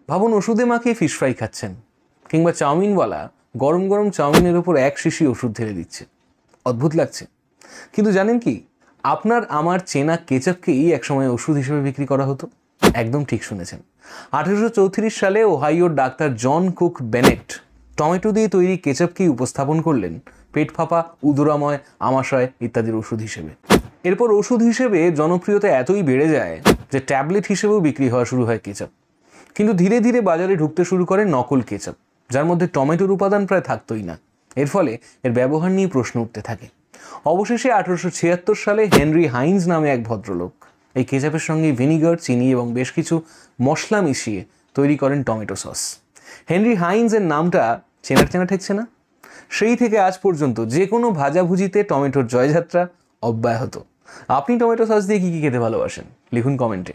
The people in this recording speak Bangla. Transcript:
ভাবুন ওষুধে মাখিয়ে ফিশ ফ্রাই খাচ্ছেন, কিংবা চাউমিনওয়ালা গরম গরম চাউমিনের ওপর এক শিশি ওষুধ ঢেলে দিচ্ছে। অদ্ভুত লাগছে, কিন্তু জানেন কি, আপনার আমার চেনা কেচাপকেই একসময় ওষুধ হিসেবে বিক্রি করা হতো। একদম ঠিক শুনেছেন। 1834 সালে ওহাইওর ডাক্তার জন কুক বেনেট টমেটো দিয়ে তৈরি কেচাপকেই উপস্থাপন করলেন পেট ফাঁপা, উদরাময়, আমাশয় ইত্যাদির ওষুধ হিসেবে। এরপর ওষুধ হিসেবে জনপ্রিয়তা এতই বেড়ে যায় যে ট্যাবলেট হিসেবেও বিক্রি হওয়া শুরু হয় কেচাপ। কিন্তু ধীরে ধীরে বাজারে ঢুকতে শুরু করে নকল কেচাপ, যার মধ্যে টমেটোর উপাদান প্রায় থাকতোই না। এর ফলে এর ব্যবহার নিয়ে প্রশ্ন উঠতে থাকে। অবশেষে 1876 সালে হেনরি হাইন্স নামে এক ভদ্রলোক এই কেচাপের সঙ্গে ভিনিগার, চিনি এবং বেশ কিছু মশলা মিশিয়ে তৈরি করেন টমেটো সস। হেনরি হাইন্সের নামটা চেনা চেনা ঠেকছে না? সেই থেকে আজ পর্যন্ত যে কোনো ভাজাভুজিতে টমেটোর জয়যাত্রা অব্যাহত। আপনি টমেটো সস দিয়ে কী কী খেতে ভালোবাসেন? লিখুন কমেন্টে।